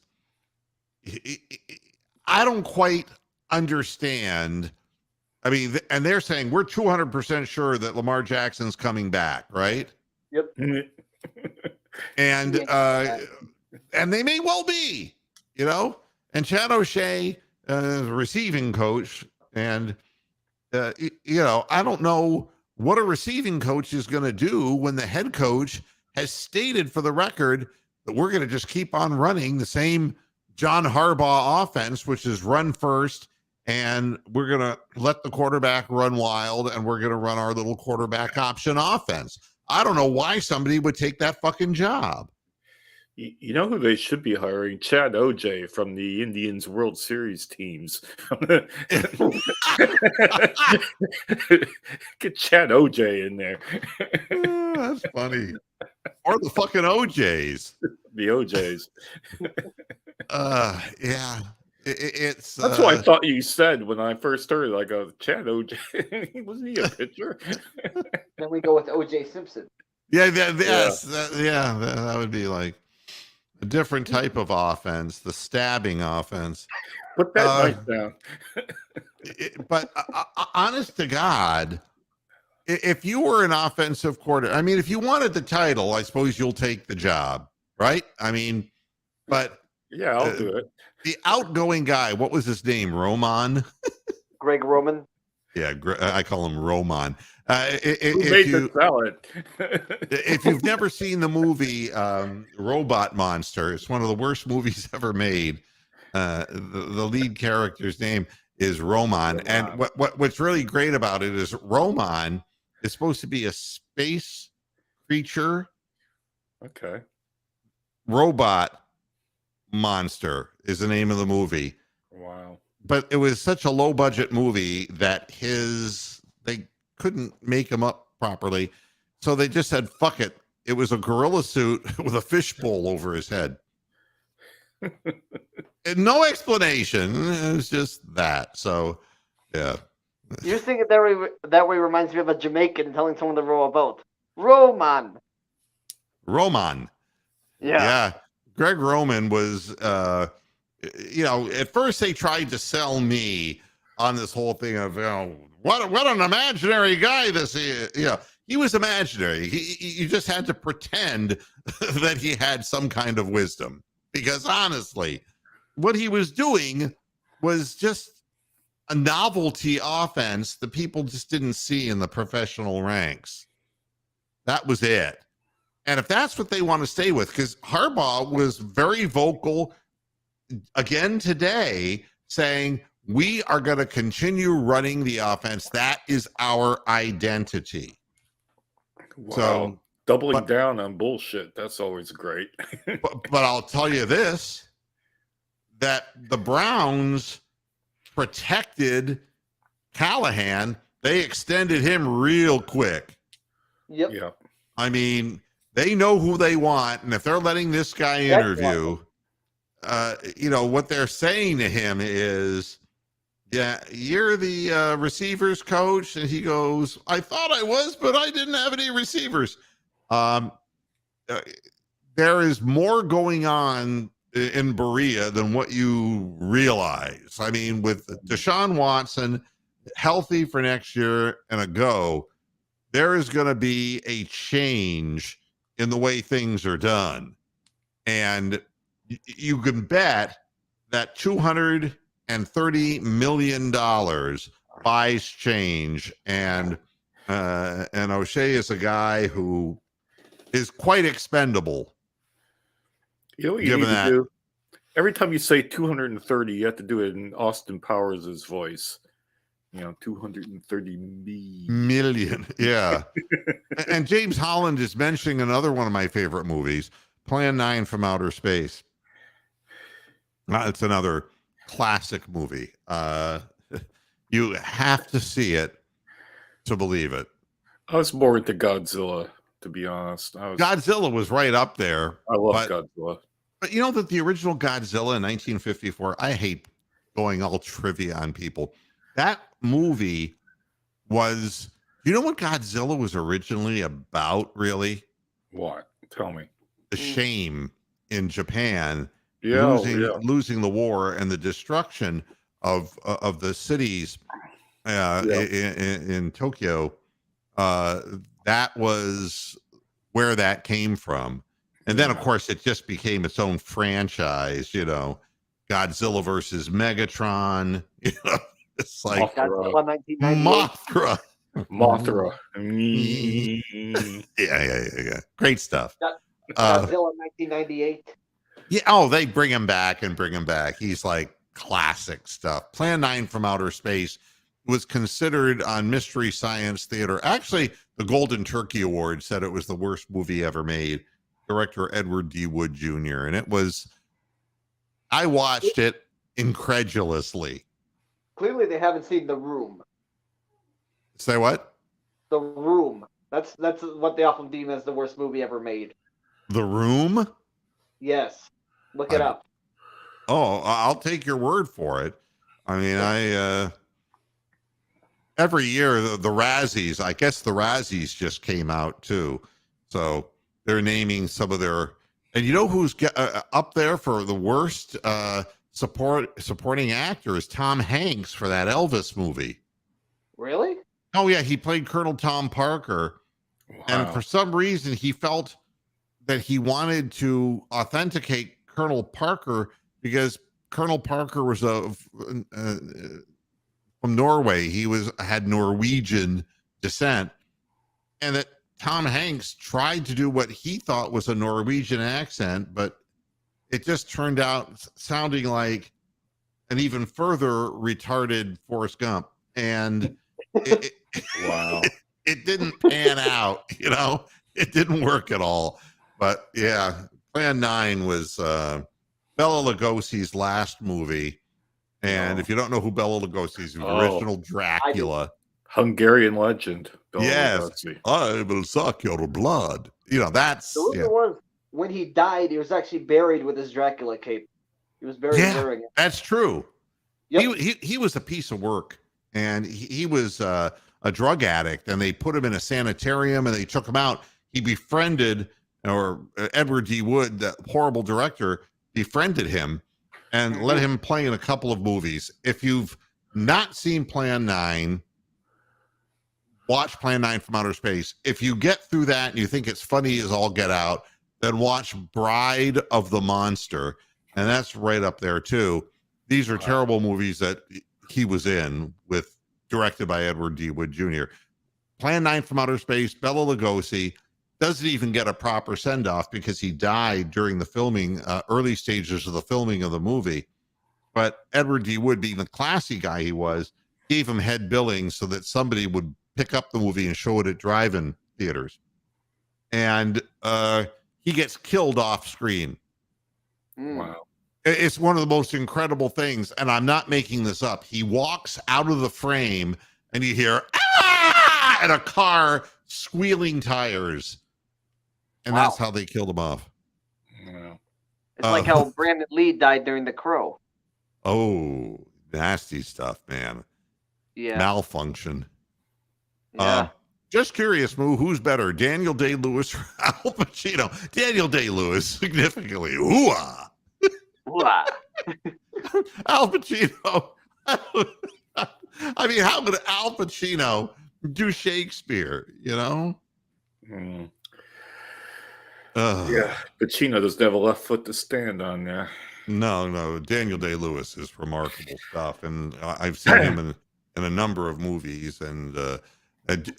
I don't quite understand. I mean, and they're saying we're 200% sure that Lamar Jackson's coming back, right? Yep. And Yeah. and they may well be, you know. And Chad O'Shea, receiving coach, and you know, I don't know what a receiving coach is going to do when the head coach has stated for the record that we're going to just keep on running the same John Harbaugh offense, which is run first, and we're going to let the quarterback run wild, and we're going to run our little quarterback option offense. I don't know why somebody would take that fucking job. You know who they should be hiring? Chad OJ from the Indians World Series teams. Get Chad OJ in there. That's funny. Or the fucking OJs. The OJs. Yeah. It's That's what I thought you said when I first heard it. Like, Chad OJ. Wasn't he a pitcher? Then we go with OJ Simpson. Yeah, that would be like a different type of offense, the stabbing offense. Put that knife down. But honest to God, if you were an offensive coordinator, I mean, if you wanted the title, I suppose you'll take the job, right? I mean, but yeah, I'll do it. The outgoing guy, what was his name? Roman? Greg Roman. Yeah, I call him Roman. Who made the salad? If you've never seen the movie Robot Monster, it's one of the worst movies ever made. The lead character's name is Roman. And what's really great about it is Roman is supposed to be a space creature. Okay. Robot Monster is the name of the movie. Wow. But it was such a low budget movie that they couldn't make him up properly. So they just said, fuck it. It was a gorilla suit with a fishbowl over his head. And no explanation. It was just that. So, yeah. You're thinking that way reminds me of a Jamaican telling someone to row a boat. Roman. Yeah. Greg Roman was, at first they tried to sell me on this whole thing of, what an imaginary guy this is. He was imaginary. You just had to pretend that he had some kind of wisdom, because honestly, what he was doing was just a novelty offense that people just didn't see in the professional ranks. That was it. And if that's what they want to stay with, because Harbaugh was very vocal again today saying, we are going to continue running the offense. That is our identity. Wow. So doubling down on bullshit. That's always great. but I'll tell you this, that the Browns protected Callahan. They extended him real quick. Yep. Yeah. I mean, they know who they want. And if they're letting this guy interview, what they're saying to him is, yeah, you're the receivers coach. And he goes, I thought I was, but I didn't have any receivers. There is more going on in Berea than what you realize. I mean, with Deshaun Watson healthy for next year and a go, there is going to be a change in the way things are done. And you can bet that $230 million buys change. And O'Shea is a guy who is quite expendable. You know what you need to do? Every time you say 230, you have to do it in Austin Powers' voice. 230 million. Yeah. And James Holland is mentioning another one of my favorite movies, Plan 9 from Outer Space. It's another classic movie. You have to see it to believe it. I was more into Godzilla. to be honest. Godzilla was right up there. I love Godzilla. But you know that the original Godzilla in 1954, I hate going all trivia on people. That movie was, you know what Godzilla was originally about, really? What? Tell me. The shame in Japan, Yeah, losing the war and the destruction of the cities in Tokyo. That was where that came from. And then, of course, it just became its own franchise, you know, Godzilla versus Megatron. You know, it's like Godzilla 1998. Mothra. Yeah. Great stuff. Godzilla 1998. Yeah. Oh, they bring him back. He's like classic stuff. Plan 9 from Outer Space was considered on Mystery Science Theater. Actually, the Golden Turkey Award said it was the worst movie ever made. Director Edward D. Wood Jr. And I watched it incredulously. Clearly, they haven't seen The Room. Say what? The Room. That's what they often deem as the worst movie ever made. The Room? Yes. Look it up. Oh, I'll take your word for it. I mean, every year the Razzies, I guess the Razzies just came out too. So they're naming some of their, and you know who's up there for the worst supporting actor is Tom Hanks for that Elvis movie. Really? Oh yeah, he played Colonel Tom Parker. Wow. And for some reason he felt that he wanted to authenticate Colonel Parker because Colonel Parker was from Norway. He had Norwegian descent, and that Tom Hanks tried to do what he thought was a Norwegian accent, but it just turned out sounding like an even further retarded Forrest Gump. And it didn't pan out, you know, it didn't work at all. But yeah, Plan 9 was Bela Lugosi's last movie. And if you don't know who Bela Lugosi is, the original Dracula. Hungarian legend. Yes, I will suck your blood. You know, that's... The rumor was, when he died, he was actually buried with his Dracula cape. He was buried wearing it. That's true. Yep. He was a piece of work. And he was a drug addict. And they put him in a sanitarium and they took him out. He befriended, or Edward D. Wood, the horrible director, befriended him and let him play in a couple of movies. If you've not seen Plan 9, watch Plan 9 from Outer Space. If you get through that and you think it's funny as all get out, then watch Bride of the Monster. And that's right up there too. These are terrible movies that he was in, directed by Edward D. Wood Jr. Plan 9 from Outer Space, Bela Lugosi doesn't even get a proper send-off because he died during the filming, early stages of the filming of the movie. But Edward D. Wood, being the classy guy he was, gave him head billing so that somebody would pick up the movie and show it at drive-in theaters. And he gets killed off screen. Wow. It's one of the most incredible things. And I'm not making this up. He walks out of the frame and you hear, ah! And a car squealing tires. And that's how they killed him off. Wow. It's like how Brandon Lee died during The Crow. Oh, nasty stuff, man. Yeah. Malfunction. Yeah. Just curious, Moo, who's better, Daniel Day-Lewis or Al Pacino? Daniel Day-Lewis, significantly. Ooh-ah. Ooh-ah. Al Pacino. I mean, how could Al Pacino do Shakespeare, you know? Yeah, Pacino doesn't have a left foot to stand on there. No, Daniel Day-Lewis is remarkable stuff, and I've seen him in a number of movies, and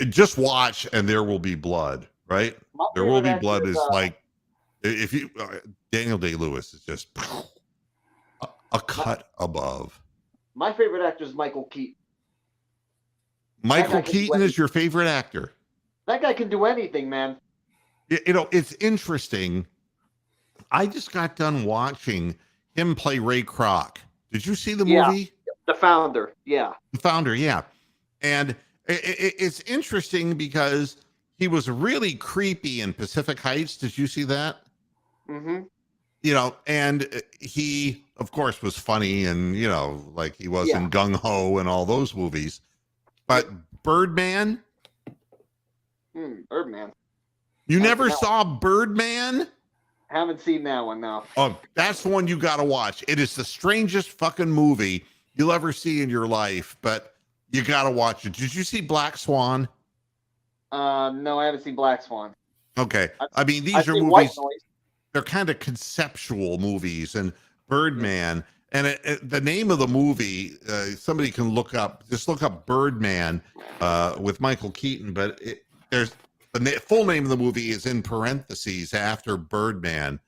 just watch and There Will Be Blood, right? There Will Be Blood is like, if you Daniel Day-Lewis is just a cut above. My favorite actor is Michael Keaton. Michael Keaton is your favorite actor? That guy can do anything, man. You know, it's interesting. I just got done watching him play Ray Kroc. Did you see the movie? The Founder, yeah. The Founder, yeah. And it's interesting because he was really creepy in Pacific Heights. Did you see that? Mm-hmm. You know, and he, of course, was funny, and you know, like he was in Gung Ho and all those movies. But Birdman, Birdman. you never saw Birdman? Haven't seen that one now. Oh, that's the one you got to watch. It is the strangest fucking movie you'll ever see in your life, but you got to watch it. Did you see Black Swan? No, I haven't seen Black Swan. Okay. I mean, these are seen movies, White Noise. they're kind of conceptual movies, and Birdman, and the name of the movie, somebody can just look up Birdman with Michael Keaton, but there's the full name of the movie is in parentheses after Birdman,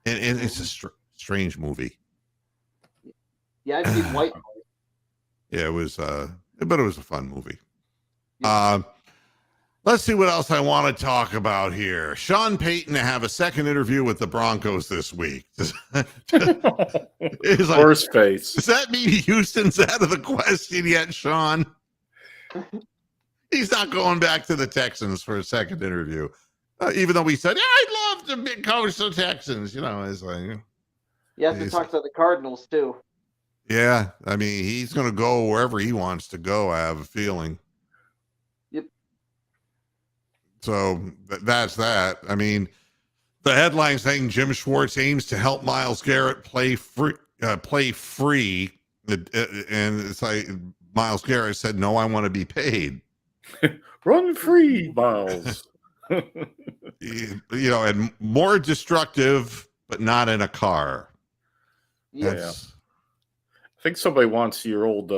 and it's a strange movie. Yeah, I've seen White Noise. Yeah, it was, but it was a fun movie. Let's see what else I want to talk about here. Sean Payton to have a second interview with the Broncos this week. Worst face. Does that mean Houston's out of the question yet, Sean? He's not going back to the Texans for a second interview, even though we said, "Yeah, I'd love to be coach the Texans." You know, it's like He has to talk to the Cardinals too. Yeah, I mean, he's going to go wherever he wants to go. I have a feeling. So that's that. I mean, the headline saying Jim Schwartz aims to help Myles Garrett play free. And it's like Myles Garrett said, "No, I want to be paid." Run free, Myles. You know, and more destructive, but not in a car. Yeah. I think somebody wants your old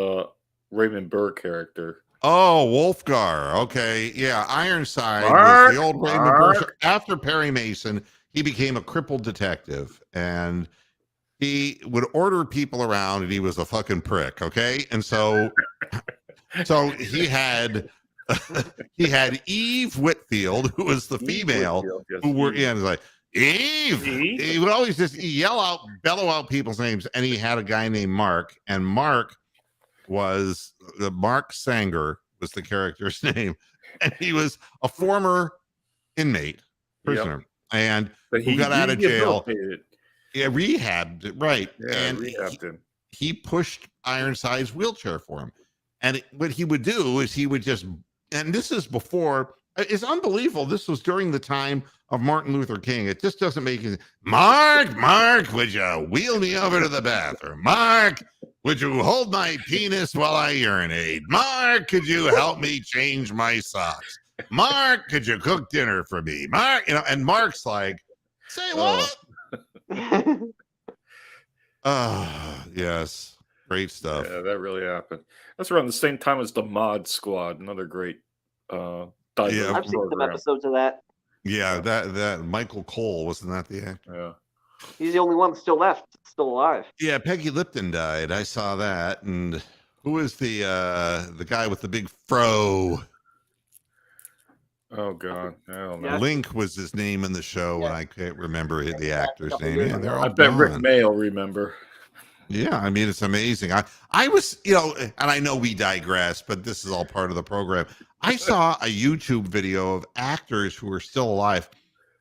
Raymond Burr character. Oh, Wolfgar. Okay. Yeah. Ironside was the old Raymond Burr. After Perry Mason, he became a crippled detective, and he would order people around, and he was a fucking prick. Okay. And so he had Eve Whitfield, who was the female, who were in like Eve. He would always just bellow out people's names, and he had a guy named Mark, and Mark was Mark Sanger was the character's name, and he was a former prisoner, and who got out of jail. Yeah, rehabbed, right? Yeah, and rehabbed him. He pushed Ironside's wheelchair for him, and what he would do is he would just, and this is before. It's unbelievable. This was during the time of Martin Luther King. It just doesn't make it. Mark, would you wheel me over to the bathroom? Mark, would you hold my penis while I urinate? Mark, could you help me change my socks? Mark, could you cook dinner for me? Mark, and Mark's like, say what? Yes. Great stuff. Yeah, that really happened. That's around the same time as the Mod Squad, another great I've seen some episodes of that. Yeah, that Michael Cole, wasn't that the actor? Yeah. He's the only one still alive. Yeah, Peggy Lipton died. I saw that. And who is the guy with the big fro? Oh God, I don't know. Link was his name in the show, and I can't remember the actor's name. Yeah, they're all I bet gone. Rick May will remember. Yeah, I mean, it's amazing. I was, and I know we digress, but this is all part of the program. I saw a YouTube video of actors who are still alive.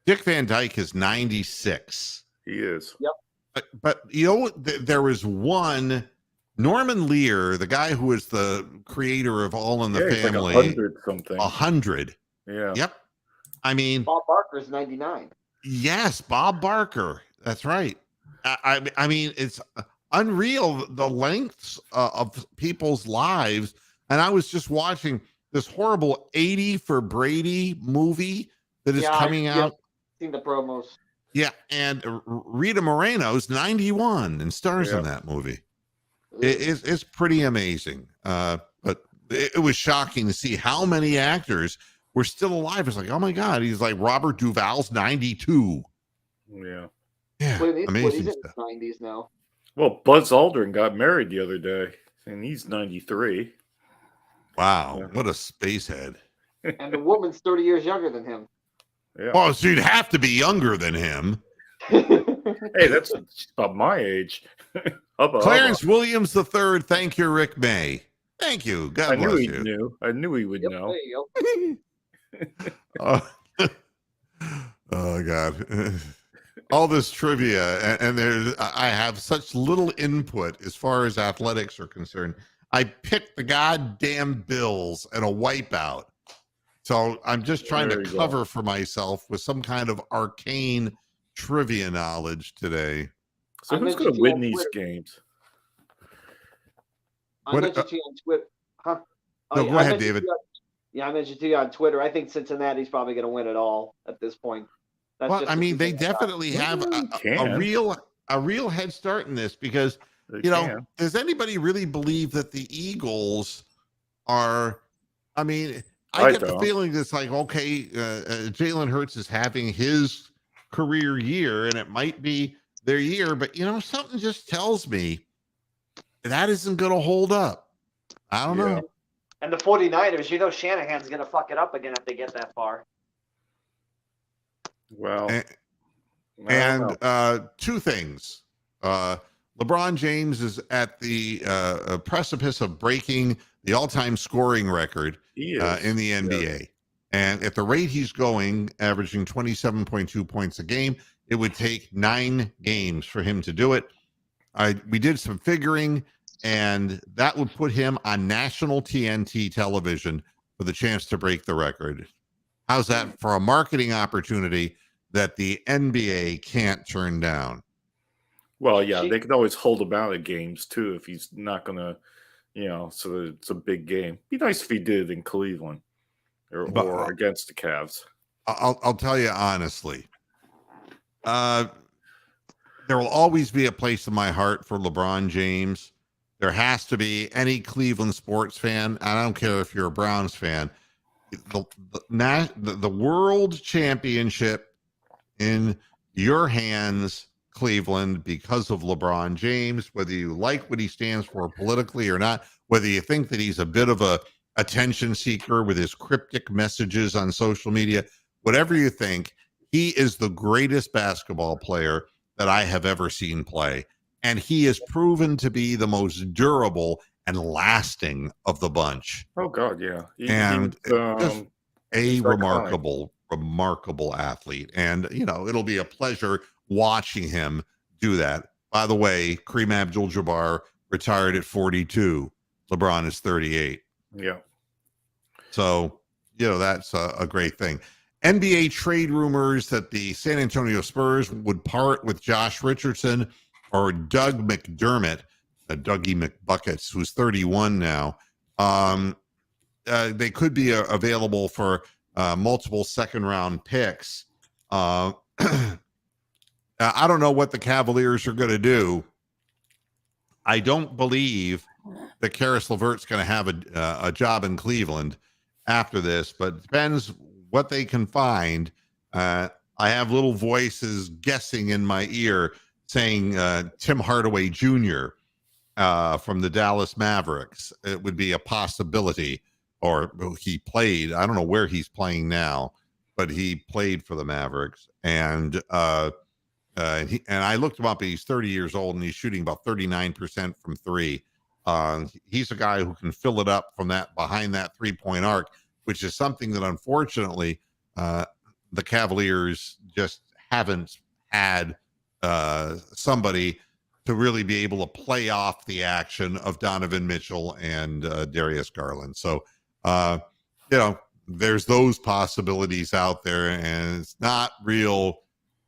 Dick Van Dyke is 96. He is. Yep. But there was one, Norman Lear, the guy who was the creator of All in the Family. Like 100 something. 100. Yeah. Yep. I mean, Bob Barker's 99. Yes, Bob Barker. That's right. I mean, it's unreal the lengths of people's lives. And I was just watching this horrible 80 for Brady movie that is coming out. Seen the promos. Yeah, and Rita Moreno's 91 and stars in that movie. It's pretty amazing. But it was shocking to see how many actors were still alive. It's like, oh my God, he's like Robert Duvall's 92. Yeah. Yeah, amazing He's in stuff. his 90s now. Well, Buzz Aldrin got married the other day, and he's 93. Wow, what a spacehead. And the woman's 30 years younger than him. Yeah. Oh, so you'd have to be younger than him. Hey, that's about my age. Clarence Williams III, thank you, Rick May. Thank you. God bless you. I knew he would know. There you go. Oh, oh God. All this trivia, and there's I have such little input as far as athletics are concerned. I picked the goddamn Bills and a wipeout. So I'm just trying to There you go. cover for myself with some kind of arcane trivia knowledge today. So I who's mentioned going to to you win on these Twitter. games? I What- mentioned to you on Twitter. Huh? No, yeah, go I ahead, mentioned to David. you on- yeah, I mentioned to you on Twitter. I think Cincinnati's probably going to win it all at this point. That's Well, just I the mean, they feeling I got. definitely have Well, a real head start in this because They you know, can. does anybody really believe that the Eagles are? I mean, I I get the don't. feeling it's like, okay, Jalen Hurts is having his career year, and it might be their year, but you know, something just tells me that isn't going to hold up. I don't Yeah. know. And the 49ers, you know Shanahan's going to fuck it up again if they get that far. Well, And, I don't know. two things. LeBron James is at the precipice of breaking the all-time scoring record He is. in the NBA. And at the rate he's going, averaging 27.2 points a game, it would take 9 games for him to do it. We did some figuring, and that would put him on national TNT television for the chance to break the record. How's that for a marketing opportunity that the NBA can't turn down? Well, yeah, they can always hold him out at games too if he's not going to, so it's a big game. Be nice if he did in Cleveland or against the Cavs. I'll tell you honestly, there will always be a place in my heart for LeBron James. There has to be. Any Cleveland sports fan, I don't care if you're a Browns fan, the world championship in your hands, Cleveland, because of LeBron James, whether you like what he stands for politically or not, whether you think that he's a bit of a attention seeker with his cryptic messages on social media, whatever you think, he is the greatest basketball player that I have ever seen play. And he is proven to be the most durable and lasting of the bunch. Oh, God, yeah. And just a iconic. remarkable athlete. And, you know, it'll be a pleasure watching him do that. By the way, Kareem Abdul-Jabbar retired at 42. LeBron is 38. Yeah. So, you know, that's a great thing. NBA trade rumors that the San Antonio Spurs would part with Josh Richardson or Doug McDermott, Dougie McBuckets, who's 31 now. They could be available for multiple second-round picks. I don't know what the Cavaliers are going to do. I don't believe that Karis LeVert's going to have a job in Cleveland after this, but it depends what they can find. I have little voices guessing in my ear saying Tim Hardaway Jr. From the Dallas Mavericks. It would be a possibility, or he played. I don't know where he's playing now, but he played for the Mavericks. And I looked him up. He's 30 years old, and he's shooting about 39% from three. He's a guy who can fill it up from that behind that 3-point arc, which is something that unfortunately the Cavaliers just haven't had somebody to really be able to play off the action of Donovan Mitchell and Darius Garland. So, you know, there's those possibilities out there, and it's not real,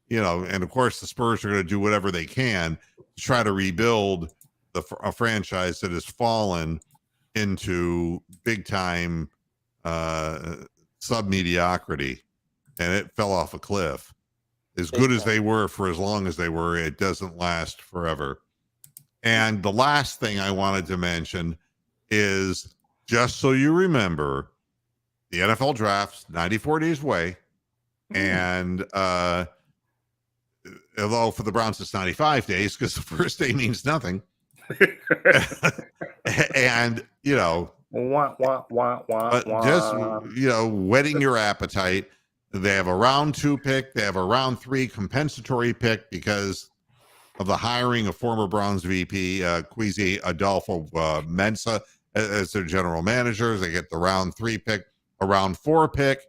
you know, and of course the Spurs are going to do whatever they can to try to rebuild a franchise that has fallen into big time sub-mediocrity, and it fell off a cliff. As good as they were for as long as they were, it doesn't last forever. And the last thing I wanted to mention is, just so you remember, the NFL draft's 94 days away. And although for the Browns it's 95 days because the first day means nothing. And, you know, but just, you know, whetting your appetite. They have a round 2 pick. They have a round 3 compensatory pick because of the hiring of former Browns VP Kwesi Adolfo-Mensah as their general manager. They get the round 3 pick, a round 4 pick,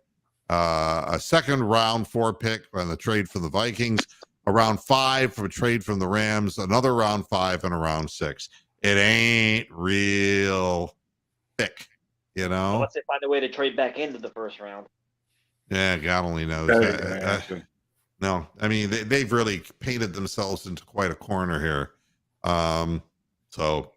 a second round 4 pick on the trade from the Vikings, a round 5 from a trade from the Rams, another round 5, and a round 6. It ain't real thick, you know? Unless they find a way to trade back into the first round. Yeah, God only knows. No, I mean, they've really painted themselves into quite a corner here. So,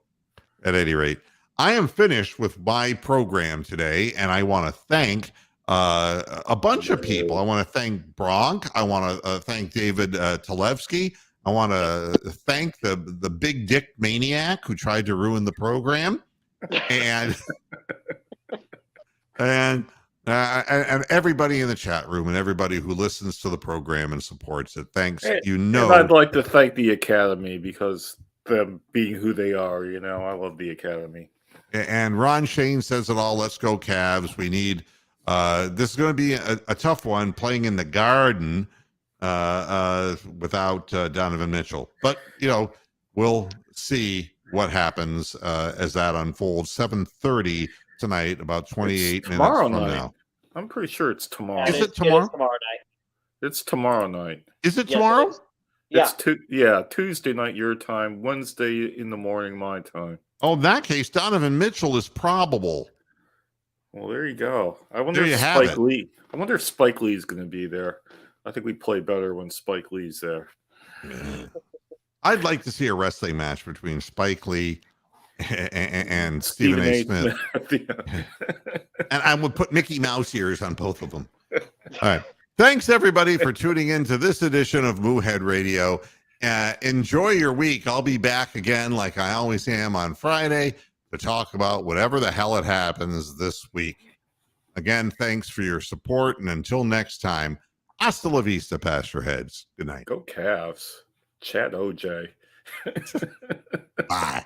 at any rate, I am finished with my program today, and I want to thank a bunch of people. I want to thank Bronk. I want to thank David Talevsky. I want to thank the big dick maniac who tried to ruin the program, and and everybody in the chat room and everybody who listens to the program and supports it. Thanks. And I'd like to thank the Academy because them being who they are, I love the Academy. And Ron Shane says it all. Let's go Cavs. We need this is going to be a tough one playing in the Garden without Donovan Mitchell. But, we'll see what happens as that unfolds. 7:30 tonight, about 28 minutes from now. I'm pretty sure it's tomorrow. Is it tomorrow? It is tomorrow night. It's tomorrow night. Is it tomorrow? Yeah. It's Tuesday night your time, Wednesday in the morning my time. Oh, in that case, Donovan Mitchell is probable. Well, there you go. I wonder There you if have Spike Lee. I wonder if Spike Lee is going to be there. I think we play better when Spike Lee's there. I'd like to see a wrestling match between Spike Lee and Stephen A. Smith. And I would put Mickey Mouse ears on both of them. All right. Thanks, everybody, for tuning in to this edition of Moohead Radio. Enjoy your week. I'll be back again, like I always am, on Friday to talk about whatever the hell it happens this week. Again, thanks for your support. And until next time, hasta la vista, Pastor Heads. Good night. Go Cavs. Chad OJ. Bye.